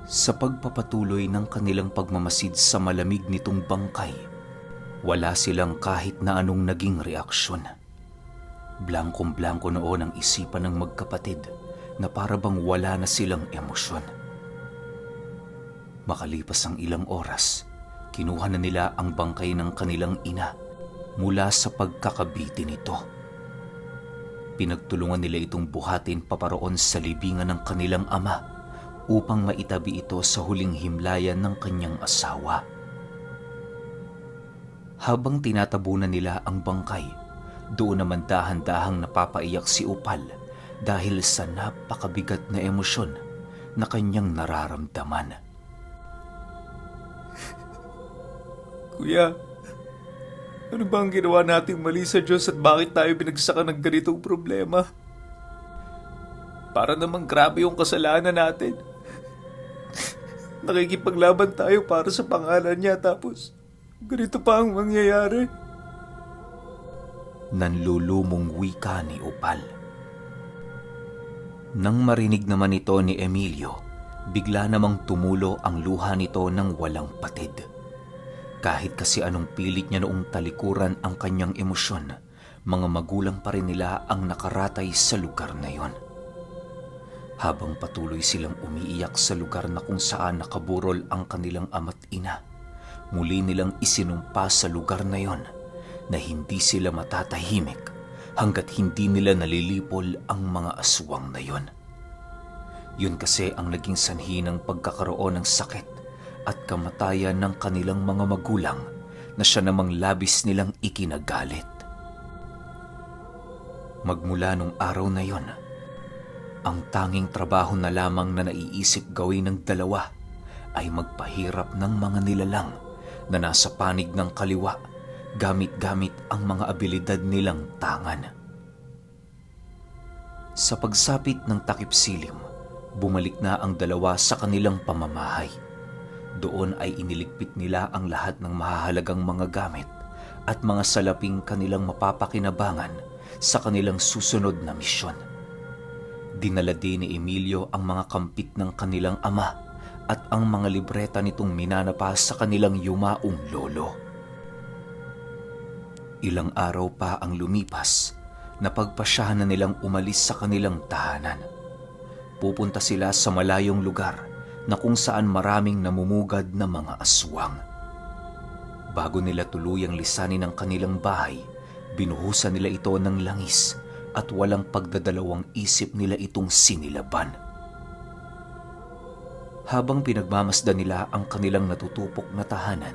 Sa pagpapatuloy ng kanilang pagmamasid sa malamig nitong bangkay, wala silang kahit na anong naging reaksyon. Blankong-blanko noon ang isipan ng magkapatid na para bang wala na silang emosyon. Makalipas ang ilang oras, kinuha na nila ang bangkay ng kanilang ina mula sa pagkakabiti nito. Pinagtulungan nila itong buhatin paparoon sa libingan ng kanilang ama upang maitabi ito sa huling himlayan ng kanyang asawa. Habang tinatabunan nila ang bangkay, doon naman dahan-dahang napapaiyak si Upal dahil sa napakabigat na emosyon na kanyang nararamdaman. Kuya, ano ba ang ginawa nating mali sa Diyos at bakit tayo binagsakan ng ganitong problema? Para namang grabe yung kasalanan natin. Nakikipaglaban tayo para sa pangalan niya tapos ganito pa ang mangyayari. Nanlulumong wika ni Upal. Nang marinig naman ito ni Emilio, bigla namang tumulo ang luha nito ng walang patid. Kahit kasi anong pilit niya noong talikuran ang kanyang emosyon, mga magulang pa rin nila ang nakaratay sa lugar na yon. Habang patuloy silang umiiyak sa lugar na kung saan nakaburol ang kanilang ama't ina, muli nilang isinumpa sa lugar na yon na hindi sila matatahimik hanggat hindi nila nalilipol ang mga aswang na yon. Yun kasi ang naging sanhi ng pagkakaroon ng sakit at kamatayan ng kanilang mga magulang na siya namang labis nilang ikinagalit. Magmula nung araw na yon, ang tanging trabaho na lamang na naiisip gawin ng dalawa ay magpahirap ng mga nilalang na nasa panig ng kaliwa gamit-gamit ang mga abilidad nilang tangan. Sa pagsapit ng takip silim, bumalik na ang dalawa sa kanilang pamamahay. Doon ay iniligpit nila ang lahat ng mahahalagang mga gamit at mga salaping kanilang mapapakinabangan sa kanilang susunod na misyon. Dinala din ni Emilio ang mga kampit ng kanilang ama at ang mga libreta nitong minanapa sa kanilang yumaong lolo. Ilang araw pa ang lumipas, napagpasyahan na nilang umalis sa kanilang tahanan. Pupunta sila sa malayong lugar na kung saan maraming namumugad na mga aswang. Bago nila tuluyang lisanin ang kanilang bahay, binuhusan nila ito ng langis at walang pagdadalawang isip nila itong sinilaban. Habang pinagmamasdan nila ang kanilang natutupok na tahanan,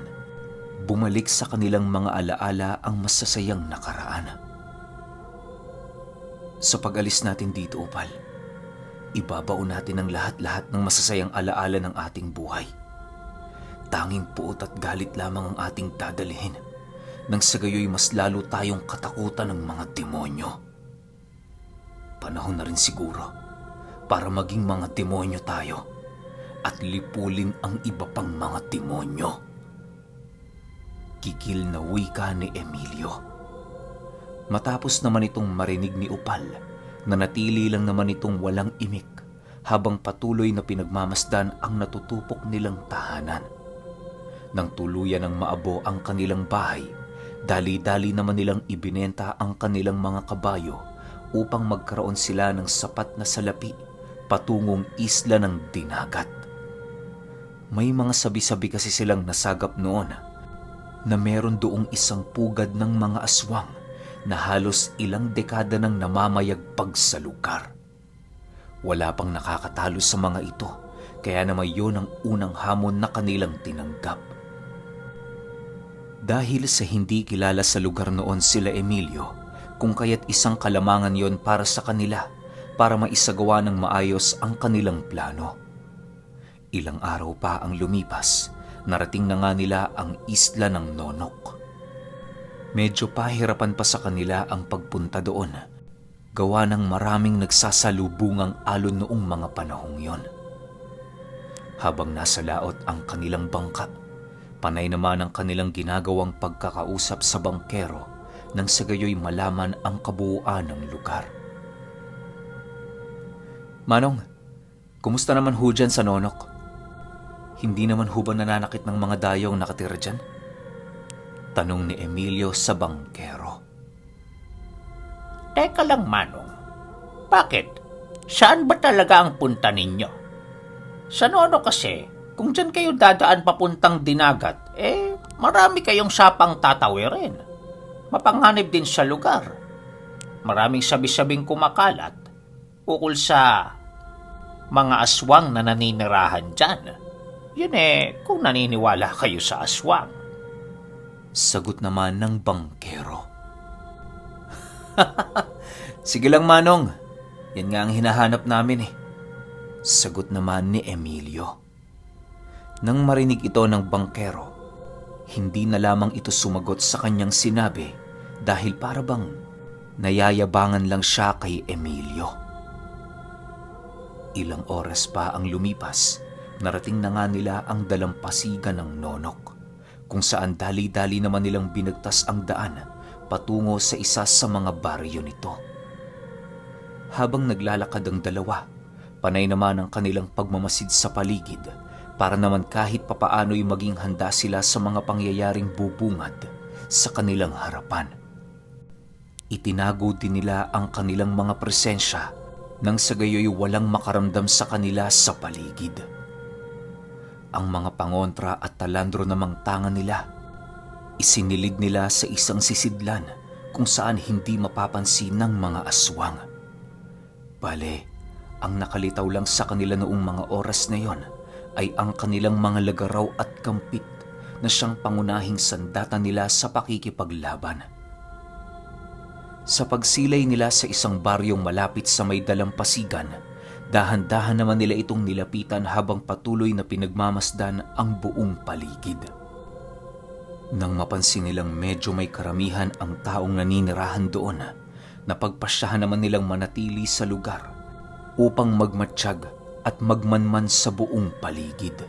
bumalik sa kanilang mga alaala ang masasayang nakaraan. Sa pag-alis natin dito, Upal, ibabaon natin ang lahat-lahat ng masasayang alaala ng ating buhay. Tanging puot at galit lamang ang ating dadalhin, nang sa gayoy mas lalo tayong katakutan ng mga demonyo. Panahon na rin siguro para maging mga demonyo tayo at lipulin ang iba pang mga demonyo. Kikil na wika ni Emilio. Matapos naman itong marinig ni Upal, nanatili lang naman itong walang imik habang patuloy na pinagmamasdan ang natutupok nilang tahanan. Nang tuluyan ng maabo ang kanilang bahay, dali-dali naman nilang ibinenta ang kanilang mga kabayo upang magkaroon sila ng sapat na salapi patungong isla ng Dinagat. May mga sabi-sabi kasi silang nasagap noon na meron doong isang pugad ng mga aswang na halos ilang dekada nang namamayagpag sa lugar. Wala pang nakakatalo sa mga ito, kaya naman yun ang unang hamon na kanilang tinanggap. Dahil sa hindi kilala sa lugar noon sila Emilio, kung kaya't isang kalamangan yon para sa kanila para maisagawa ng maayos ang kanilang plano. Ilang araw pa ang lumipas, narating na nga nila ang isla ng Nonok. Medyo pahirapan pa sa kanila ang pagpunta doon, gawa ng maraming nagsasalubungang alon noong mga panahong yon. Habang nasa laot ang kanilang bangka, panay naman ang kanilang ginagawang pagkakausap sa bangkero nang sa gayoy malaman ang kabuuan ng lugar. Manong, kumusta naman ho dyan sa Nonok? Hindi naman ho ba nananakit ng mga dayong nakatira dyan? Tanong ni Emilio sa bangkero. Teka lang, Manong. Bakit? Saan ba talaga ang punta ninyo? Sa Nono kasi, kung dyan kayo dadaan papuntang Dinagat, marami kayong sapang tatawirin. Mapanganib din sa lugar. Maraming sabi-sabing kumakalat ukol sa mga aswang na naninirahan dyan. Yun kung naniniwala kayo sa aswang. Sagot naman ng bangkero. Sige lang, Manong. Yan nga ang hinahanap namin Sagot naman ni Emilio. Nang marinig ito ng bangkero, hindi na lamang ito sumagot sa kanyang sinabi dahil para bang nayayabangan lang siya kay Emilio. Ilang oras pa ang lumipas, narating na nga nila ang dalampasigan ng Nonok, kung saan dali-dali naman nilang binagtas ang daan patungo sa isa sa mga baryo nito. Habang naglalakad ang dalawa, panay naman ang kanilang pagmamasid sa paligid para naman kahit papaano'y maging handa sila sa mga pangyayaring bubungad sa kanilang harapan. Itinago din nila ang kanilang mga presensya nang sa gayoy walang makaramdam sa kanila sa paligid. Ang mga pangontra at talandro namang tangan nila, isinilid nila sa isang sisidlan kung saan hindi mapapansin ng mga aswang. Bale, ang nakalitaw lang sa kanila noong mga oras na yon ay ang kanilang mga lagaraw at kampit na siyang pangunahing sandata nila sa pakikipaglaban. Sa pagsilay nila sa isang baryong malapit sa may dalampasigan, dahan-dahan naman nila itong nilapitan habang patuloy na pinagmamasdan ang buong paligid. Nang mapansin nilang medyo may karamihan ang taong naninirahan doon, napagpasyahan naman nilang manatili sa lugar upang magmatsyag at magmanman sa buong paligid.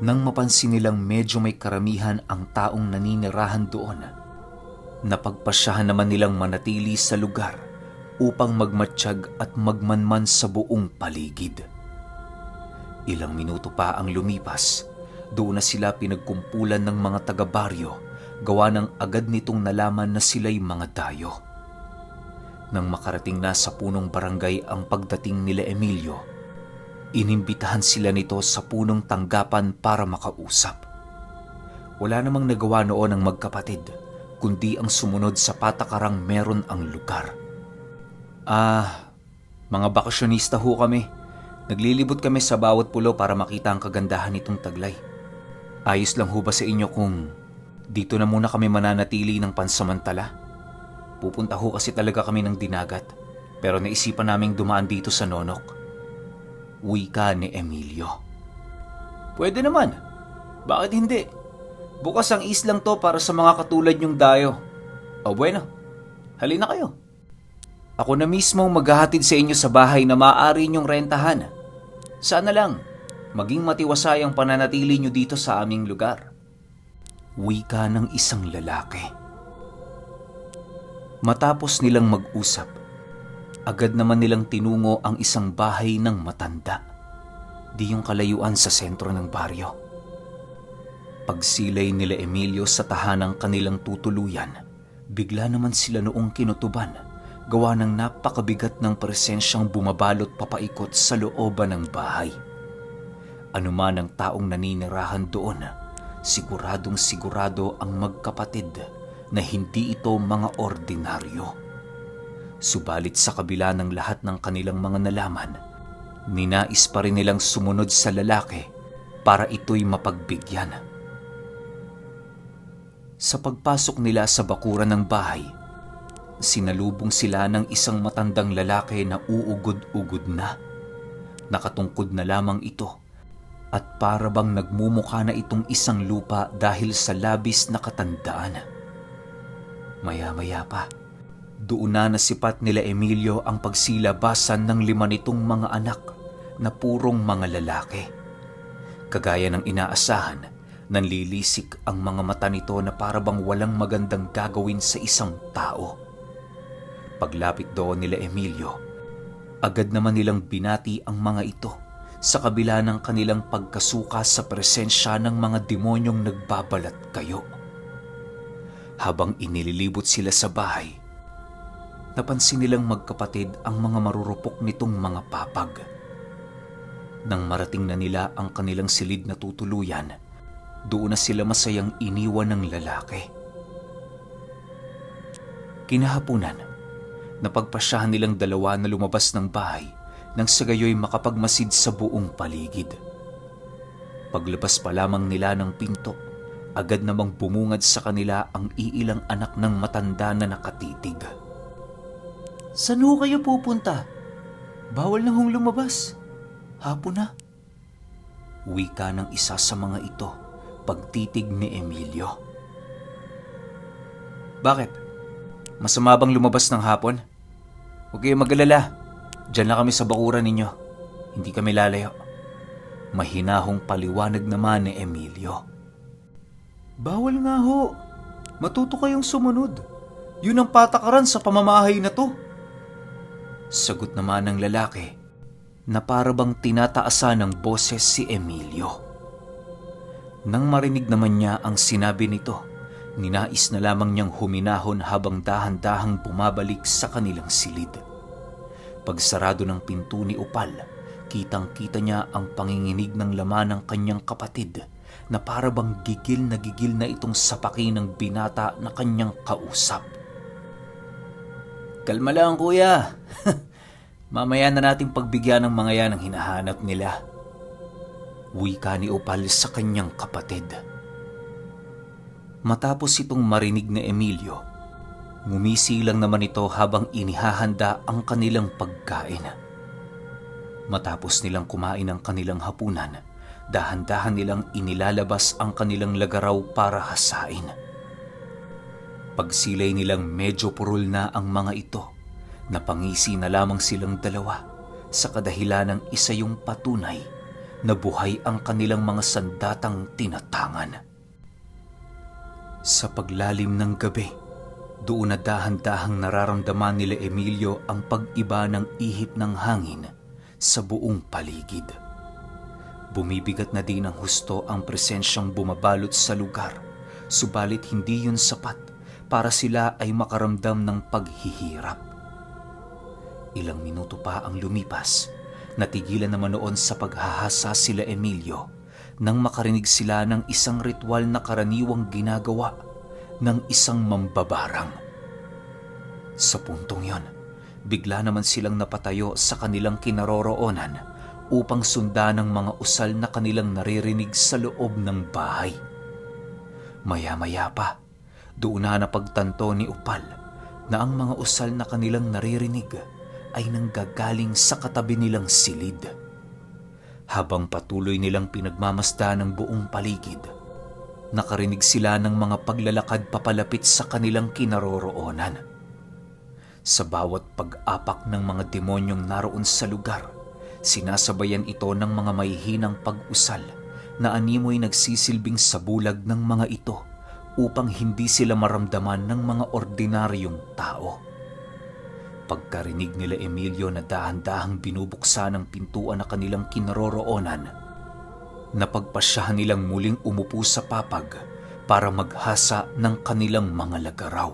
Nang mapansin nilang medyo may karamihan ang taong naninirahan doon, napagpasyahan naman nilang manatili sa lugar upang magmatsyag at magmanman sa buong paligid. Ilang minuto pa ang lumipas, doon na sila pinagkumpulan ng mga taga-baryo, gawa ng agad nitong nalaman na sila'y mga dayo. Nang makarating na sa punong barangay ang pagdating nila Emilio, inimbitahan sila nito sa punong tanggapan para makausap. Wala namang nagawa noon ang magkapatid, kundi ang sumunod sa patakarang meron ang lugar. Mga bakasyonista ho kami. Naglilibot kami sa bawat pulo para makita ang kagandahan nitong taglay. Ayos lang ho ba sa inyo kung dito na muna kami mananatili ng pansamantala? Pupunta ho kasi talaga kami ng Dinagat, pero naisipan naming dumaan dito sa Nonok. Wika ni Emilio. Pwede naman. Bakit hindi? Bukas ang islang to para sa mga katulad nyong dayo. O bueno, halina kayo. Ako na mismo maghahatid sa inyo sa bahay na maaari nyong rentahan. Sana lang, maging matiwasay ang pananatili nyo dito sa aming lugar. Wika ng isang lalaki. Matapos nilang mag-usap, agad naman nilang tinungo ang isang bahay ng matanda, di yung kalayuan sa sentro ng baryo. Pagsilay nila Emilio sa tahanang kanilang tutuluyan, bigla naman sila noong kinutuban, gawa ng napakabigat ng presensyang bumabalot papaikot sa looban ng bahay. Anuman ang taong naninirahan doon, siguradong sigurado ang magkapatid na hindi ito mga ordinaryo. Subalit sa kabila ng lahat ng kanilang mga nalaman, ninais pa rin nilang sumunod sa lalaki para ito'y mapagbigyan. Sa pagpasok nila sa bakuran ng bahay, sinalubong sila ng isang matandang lalaki na uugod-ugod na. Nakatungkod na lamang ito at para bang nagmumukha na itong isang lupa dahil sa labis na katandaan. Maya-maya pa, doon na nasipat nila Emilio ang pagsilabasan ng 5 nitong mga anak na purong mga lalaki. Kagaya ng inaasahan, nanlilisik ang mga mata nito na para bang walang magandang gagawin sa isang tao. Paglapit doon nila Emilio, agad naman nilang binati ang mga ito sa kabila ng kanilang pagkasuka sa presensya ng mga demonyong nagbabalat kayo. Habang inililibot sila sa bahay, napansin nilang magkapatid ang mga marurupok nitong mga papag. Nang marating na nila ang kanilang silid na tutuluyan, doon na sila masayang iniwan ng lalaki. Kinahapunan, napagpasyahan nilang dalawa na lumabas ng bahay nang sa gayoy makapagmasid sa buong paligid. Paglabas pa lamang nila ng pinto, agad namang bumungad sa kanila ang iilang anak ng matanda na nakatitig. Saan ho kayo pupunta? Bawal na hong lumabas. Hapon na. Wika ng isa sa mga ito, pagtitig ni Emilio. Bakit? Masama bang lumabas ng hapon? Huwag kayong mag-alala. Diyan lang kami sa bakuran ninyo. Hindi kami lalayo. Mahinahong paliwanag naman ni Emilio. Bawal nga ho. Matuto kayong sumunod. Yun ang patakaran sa pamamahay na to. Sagot naman ng lalaki na para bang tinataasan ng boses si Emilio. Nang marinig naman niya ang sinabi nito, ninais na lamang niyang huminahon habang dahan-dahang bumabalik sa kanilang silid. Pagsarado ng pinto ni Upal, kitang-kita niya ang panginginig ng laman ng kanyang kapatid na para bang gigil na itong sapakin ng binata na kanyang kausap. Kalma lang kuya. Mamaya na nating pagbigyan ng mga yan ang hinahanap nila. Wika ni Upal sa kanyang kapatid. Matapos itong marinig ni Emilio, ngumisi lang naman ito habang inihahanda ang kanilang pagkain. Matapos nilang kumain ang kanilang hapunan, dahan-dahan nilang inilalabas ang kanilang lagaraw para hasain. Pagsilay nilang medyo purol na ang mga ito, napangisi na lamang silang dalawa sa kadahilan ng isa yung patunay na buhay ang kanilang mga sandatang tinatangan. Sa paglalim ng gabi, doon na dahan-dahang nararamdaman nila Emilio ang pag-iba ng ihip ng hangin sa buong paligid. Bumibigat na din ng husto ang presensyang bumabalot sa lugar, subalit hindi yun sapat para sila ay makaramdam ng paghihirap. Ilang minuto pa ang lumipas, natigilan naman noon sa paghahasa sila Emilio nang makarinig sila ng isang ritual na karaniwang ginagawa ng isang mambabarang. Sa puntong yon, bigla naman silang napatayo sa kanilang kinaroroonan upang sundan ng mga usal na kanilang naririnig sa loob ng bahay. Maya-maya pa, doon na napagtanto ni Upal na ang mga usal na kanilang naririnig ay nanggagaling sa katabi nilang silid. Habang patuloy nilang pinagmamasdan ng buong paligid, nakarinig sila ng mga paglalakad papalapit sa kanilang kinaroroonan. Sa bawat pag-apak ng mga demonyong naroon sa lugar, sinasabayan ito ng mga mahihinang pag-usal na animoy nagsisilbing sabulag ng mga ito upang hindi sila maramdaman ng mga ordinaryong tao. Pagkarinig nila Emilio na dahan-dahang binubuksan ang pintuan na kanilang kinaroroonan, napagpasyahan nilang muling umupo sa papag para maghasa ng kanilang mga lagaraw.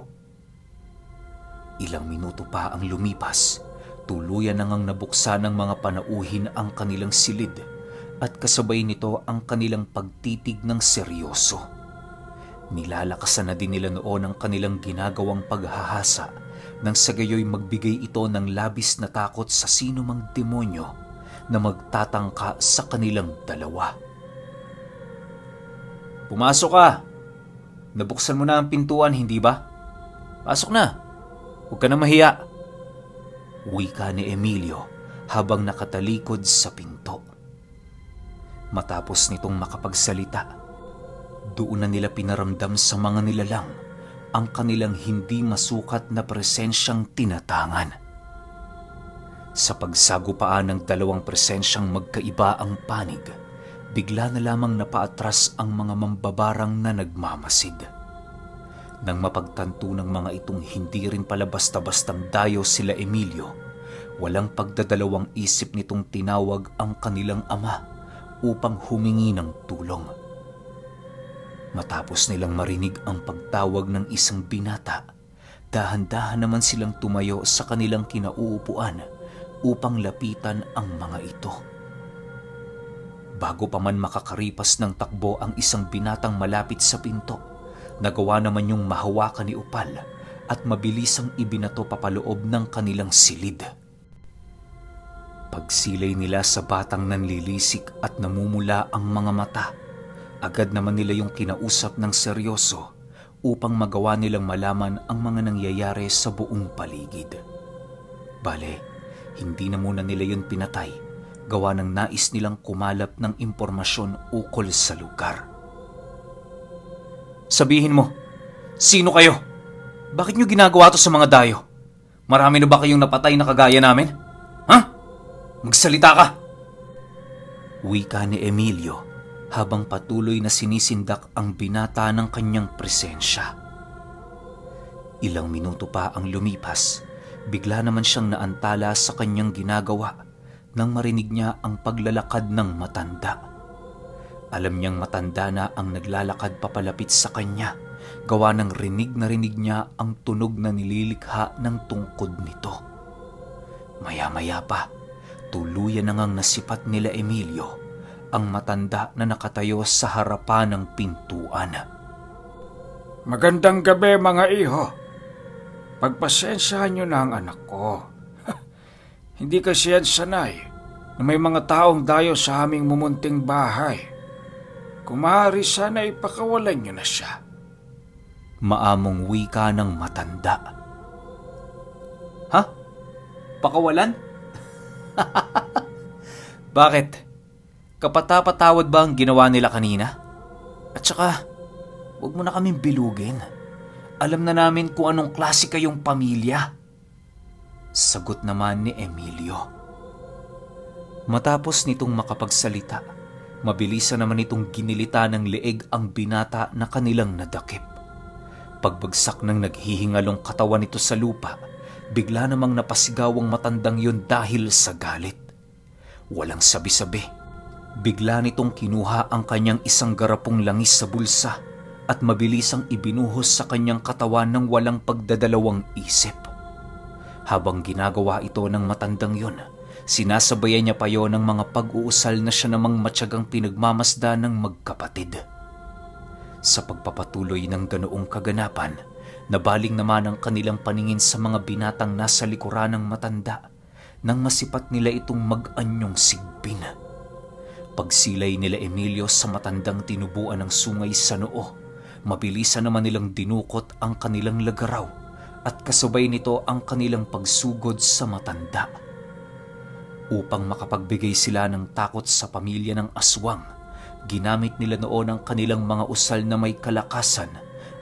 Ilang minuto pa ang lumipas, tuluyan na ngang nabuksan ng mga panauhin ang kanilang silid at kasabay nito ang kanilang pagtitig ng seryoso. Nilalakasan na din nila noon ang kanilang ginagawang paghahasa nang sa gayoy magbigay ito ng labis na takot sa sino mang demonyo na magtatangka sa kanilang dalawa. Pumasok ka! Nabuksan mo na ang pintuan, hindi ba? Pasok na! Huwag ka na mahiya! Wika ni Emilio habang nakatalikod sa pinto. Matapos nitong makapagsalita, doon na nila pinaramdam sa mga nilalang ang kanilang hindi masukat na presensyang tinatangan. Sa pagsagupaan ng dalawang presensyang magkaiba ang panig, bigla na lamang napaatras ang mga mambabarang na nagmamasid. Nang mapagtanto ng mga itong hindi rin pala basta-bastang dayo sila Emilio, Walang pagdadalawang isip nitong tinawag ang kanilang ama upang humingi ng tulong. Matapos nilang marinig ang pagtawag ng isang binata, dahan-dahan naman silang tumayo sa kanilang kinauupuan upang lapitan ang mga ito. Bago pa man makakaripas ng takbo ang isang binatang malapit sa pinto, nagawa naman yung mahawakan ni Upal at mabilisang ibinato papaloob ng kanilang silid. Pagsilay nila sa batang nanlilisik at namumula ang mga mata, agad naman nila yung kinausap ng seryoso upang magawa nilang malaman ang mga nangyayari sa buong paligid. Bale, hindi na muna nila yun pinatay, gawa ng nais nilang kumalap ng impormasyon ukol sa lugar. Sabihin mo, sino kayo? Bakit nyo ginagawa to sa mga dayo? Marami na ba kayong napatay na kagaya namin? Ha? Magsalita ka! Wika ni Emilio habang patuloy na sinisindak ang binata ng kanyang presensya. Ilang minuto pa ang lumipas, bigla naman siyang naantala sa kanyang ginagawa nang marinig niya ang paglalakad ng matanda. Alam niyang matanda na ang naglalakad papalapit sa kanya, gawa ng rinig na rinig niya ang tunog na nililikha ng tungkod nito. Maya-maya pa, tuluyan na ngang nasipat nila Emilio ang matanda na nakatayo sa harapan ng pintuan. Magandang gabi mga iho. Pagpasensyahan niyo na ang anak ko. Hindi kasi yan sanay na may mga taong dayo sa aming mumunting bahay. Kung maaari sana ipakawalan niyo na siya. Maamong wika ng matanda. Ha? Pakawalan? Bakit? Kapatapatawad ba ang ginawa nila kanina? At saka, huwag mo na kaming bilugin. Alam na namin kung anong klase kayong pamilya. Sagot naman ni Emilio. Matapos nitong makapagsalita, mabilisan naman itong ginilita ng leeg ang binata na kanilang nadakip. Pagbagsak ng naghihingalong katawan nito sa lupa, bigla namang napasigaw ang matandang yun dahil sa galit. Walang sabi-sabi. Bigla nitong kinuha ang kanyang isang garapong langis sa bulsa at mabilisang ibinuhos sa kanyang katawan ng walang pagdadalawang isip. Habang ginagawa ito ng matandang yun, sinasabayan niya pa yon ng mga pag-uusal na siya namang matyagang pinagmamasda ng magkapatid. Sa pagpapatuloy ng ganoong kaganapan, nabaling naman ang kanilang paningin sa mga binatang nasa likuran ng matanda nang masipat nila itong mag-anyong sigbin. Pagsilay nila Emilio sa matandang tinubuan ng sungay sa noo, mabilisan naman nilang dinukot ang kanilang lagaraw at kasabay nito ang kanilang pagsugod sa matanda. Upang makapagbigay sila ng takot sa pamilya ng aswang, ginamit nila noon ang kanilang mga usal na may kalakasan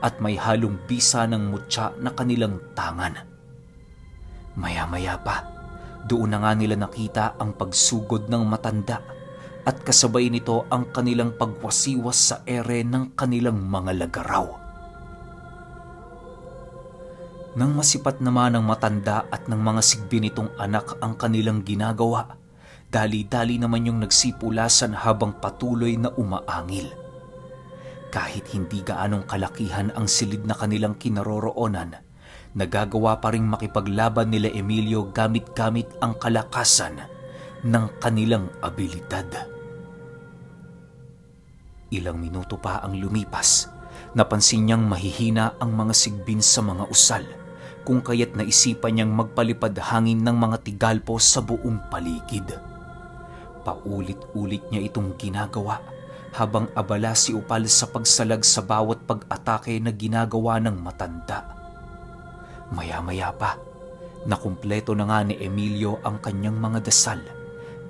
at may halong bisa ng mutya na kanilang tangan. Maya-maya pa, doon na nga nila nakita ang pagsugod ng matanda at kasabay nito ang kanilang pagwasiwas sa ere ng kanilang mga lagaraw. Nang masipat naman ng matanda at ng mga sigbi nitong anak ang kanilang ginagawa, dali-dali naman yung nagsipulasan habang patuloy na umaangil. Kahit hindi gaanong kalakihan ang silid na kanilang kinaroroonan, nagagawa pa ring makipaglaban nila Emilio gamit-gamit ang kalakasan ng kanilang abilidad. Ilang minuto pa ang lumipas, napansin niyang mahihina ang mga sigbin sa mga usal, kung kaya't naisipan niyang magpalipad hangin ng mga tigalpo sa buong paligid. Paulit-ulit niya itong ginagawa habang abala si Upal sa pagsalag sa bawat pag-atake na ginagawa ng matanda. Maya-maya pa, nakumpleto na nga ni Emilio ang kanyang mga dasal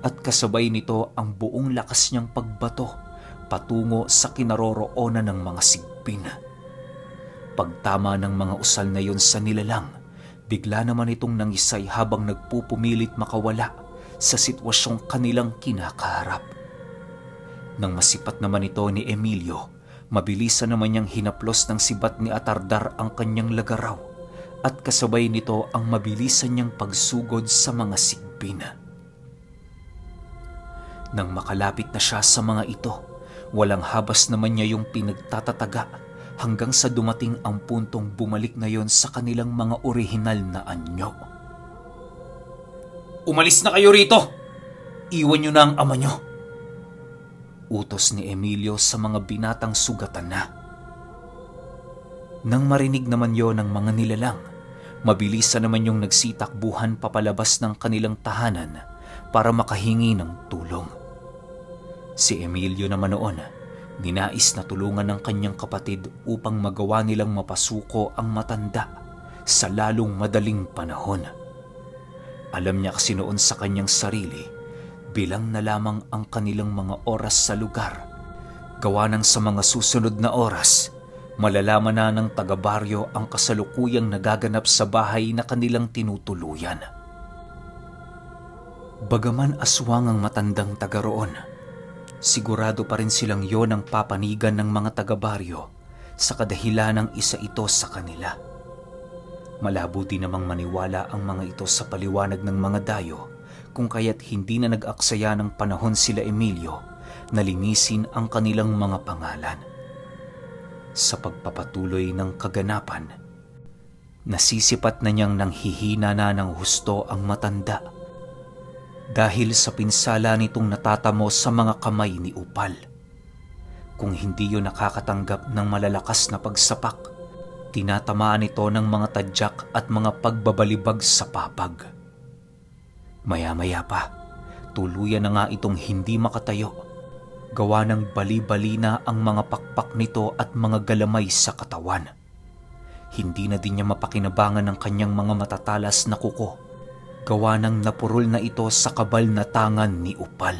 at kasabay nito ang buong lakas niyang pagbato patungo sa kinaroroonan ng mga sigbin. Pagtama ng mga usal na yon sa nilalang, bigla naman itong nangisay habang nagpupumilit makawala sa sitwasyong kanilang kinakaharap. Nang masipat naman ito ni Emilio, mabilisan naman niyang hinaplos ng sibat ni Atardar ang kanyang lagaraw at kasabay nito ang mabilisan niyang pagsugod sa mga sigbin. Nang makalapit na siya sa mga ito, walang habas naman niya yung pinagtatataga hanggang sa dumating ang puntong bumalik na yon sa kanilang mga orihinal na anyo. "Umalis na kayo rito! Iwan niyo na ang ama niyo!" Utos ni Emilio sa mga binatang sugatan na. Nang marinig naman yon ng mga nilalang, mabilisan naman yung nagsitakbuhan papalabas ng kanilang tahanan para makahingi ng tulong. Si Emilio naman noon, ninais na tulungan ng kanyang kapatid upang magawa nilang mapasuko ang matanda sa lalong madaling panahon. Alam niya kasi noon sa kanyang sarili, bilang na lamang ang kanilang mga oras sa lugar. Gawa ng sa mga susunod na oras, malalaman na ng taga-baryo ang kasalukuyang nagaganap sa bahay na kanilang tinutuluyan. Bagaman aswang ang matandang taga roon, sigurado pa rin silang yon ang papanigan ng mga taga-baryo sa kadahilan ng isa ito sa kanila. Malabo din namang maniwala ang mga ito sa paliwanag ng mga dayo, kung kaya't hindi na nag-aksaya ng panahon sila Emilio na linisin ang kanilang mga pangalan. Sa pagpapatuloy ng kaganapan, nasisipat na niyang nanghihina na ng husto ang matanda dahil sa pinsala nitong natatamo sa mga kamay ni Upal. Kung hindi yun nakakatanggap ng malalakas na pagsapak, tinatamaan ito ng mga tadyak at mga pagbabalibag sa papag. Maya-maya pa, tuluyan na nga itong hindi makatayo. Gawa ng bali-bali na ang mga pakpak nito at mga galamay sa katawan. Hindi na din niya mapakinabangan ng kanyang mga matatalas na kuko. Gawa ng napurol na ito sa kabal na tangan ni Upal.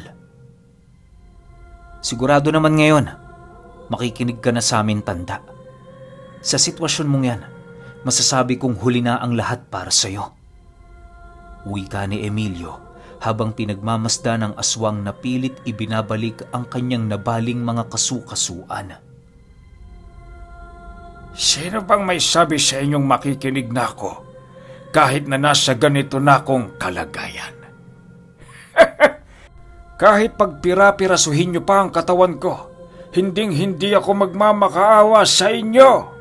"Sigurado naman ngayon, makikinig ka na sa amin, tanda. Sa sitwasyon mong yan, masasabi kong huli na ang lahat para sa'yo." Wika ni Emilio habang pinagmamasda ng aswang na pilit ibinabalik ang kanyang nabaling mga kasukasuan. Sino bang may sabi sa inyong makikinig na ako kahit na nasa ganito na akong kalagayan? Kahit pagpira-pirasuhin niyo pa ang katawan ko, hinding-hindi ako magmamakaawa sa inyo.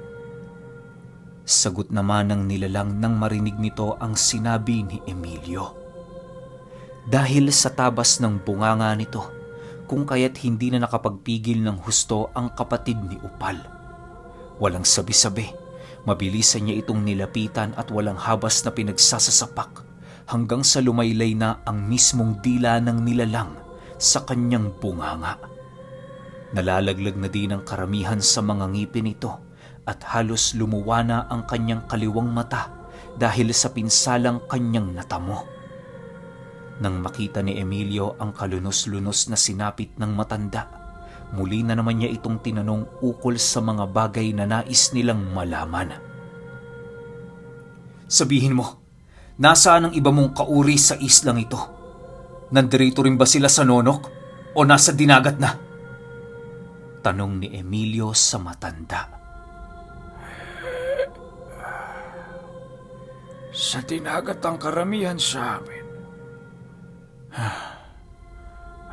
Sagot naman ng nilalang nang marinig nito ang sinabi ni Emilio. Dahil sa tabas ng bunganga nito, kung kaya't hindi na nakapagpigil ng husto ang kapatid ni Upal. Walang sabi-sabi, mabilisan niya itong nilapitan at walang habas na pinagsasasapak hanggang sa lumaylay na ang mismong dila ng nilalang sa kanyang bunganga. Nalalaglag na din ang karamihan sa mga ngipin nito at halos lumuwa na ang kanyang kaliwang mata dahil sa pinsalang kanyang natamo. Nang makita ni Emilio ang kalunos-lunos na sinapit ng matanda, muli na naman niya itong tinanong ukol sa mga bagay na nais nilang malaman. "Sabihin mo, nasaan ang iba mong kauri sa islang ito? Nandirito rin ba sila sa Nonok o nasa dinagat na?" Tanong ni Emilio sa matanda. Sa dinagat ang karamihan sa amin.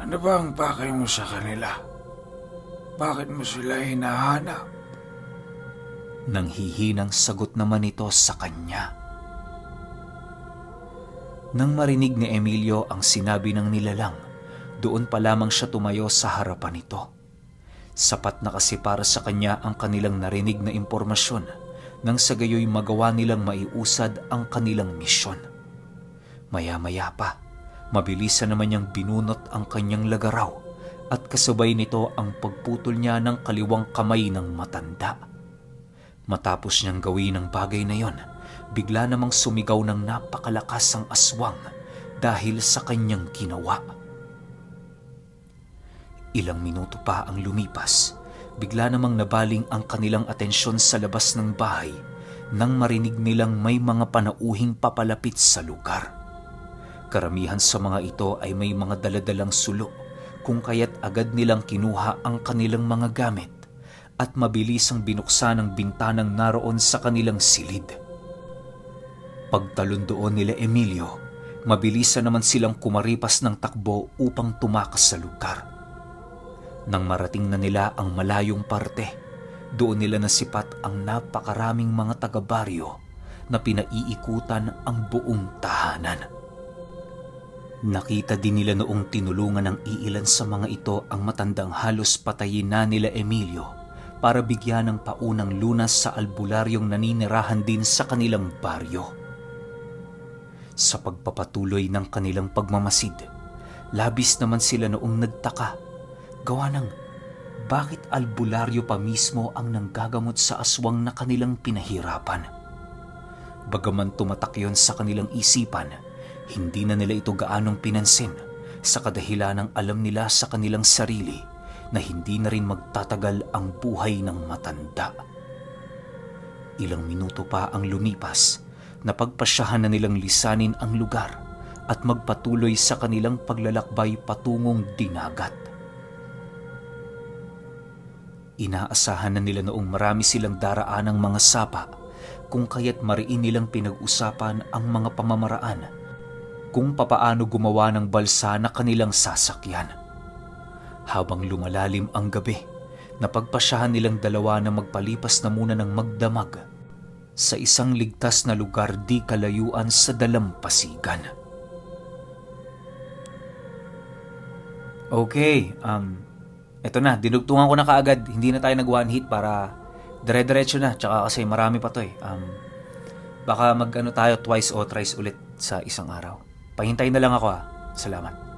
Ano ba ang pakay mo sa kanila? Bakit mo sila hinahanap? Nang hihinang sagot naman ito sa kanya. Nang marinig ni Emilio ang sinabi ng nilalang, doon pa lamang siya tumayo sa harapan nito. Sapat na kasi para sa kanya ang kanilang narinig na impormasyon nang sa gayoy magawa nilang maiusad ang kanilang misyon. Maya-maya pa, mabilisan naman niyang binunot ang kanyang lagaraw at kasabay nito ang pagputol niya ng kaliwang kamay ng matanda. Matapos niyang gawin ang bagay na yon, bigla namang sumigaw ng napakalakas ang aswang dahil sa kanyang ginawa. Ilang minuto pa ang lumipas, bigla namang nabaling ang kanilang atensyon sa labas ng bahay nang marinig nilang may mga panauhing papalapit sa lugar. Karamihan sa mga ito ay may mga daladalang sulo, kung kaya't agad nilang kinuha ang kanilang mga gamit at mabilis ang binuksan ang bintanang naroon sa kanilang silid. Pagtalon doon nila Emilio, mabilisan naman silang kumaripas ng takbo upang tumakas sa lugar. Nang marating na nila ang malayong parte, doon nila nasipat ang napakaraming mga taga-baryo na pinaiikutan ang buong tahanan. Nakita din nila noong tinulungan ng iilan sa mga ito ang matandang halos patayin na nila Emilio para bigyan ng paunang lunas sa albularyong naninirahan din sa kanilang baryo. Sa pagpapatuloy ng kanilang pagmamasid, labis naman sila noong nagtaka, gawa ng bakit albularyo pa mismo ang nanggagamot sa aswang na kanilang pinahirapan. Bagaman tumatak yon sa kanilang isipan, hindi na nila ito gaanong pinansin sa kadahilan ng alam nila sa kanilang sarili na hindi na rin magtatagal ang buhay ng matanda. Ilang minuto pa ang lumipas, napagpasyahan na nilang lisanin ang lugar at magpatuloy sa kanilang paglalakbay patungong dinagat. Inaasahan na nila noong marami silang daraan ng mga sapa, kung kaya't mariin nilang pinag-usapan ang mga pamamaraan kung papaano gumawa ng balsa na kanilang sasakyan. Habang lumalalim ang gabi, napagpasyahan nilang dalawa na magpalipas na muna ng magdamag sa isang ligtas na lugar di kalayuan sa dalampasigan. Okay, eto na, dinugtungan ko na kaagad. Hindi na tayo nag-one hit para dire-diretso na. Tsaka kasi marami pa to eh. Baka tayo twice o thrice ulit sa isang araw. Pahintayin na lang ako. Salamat.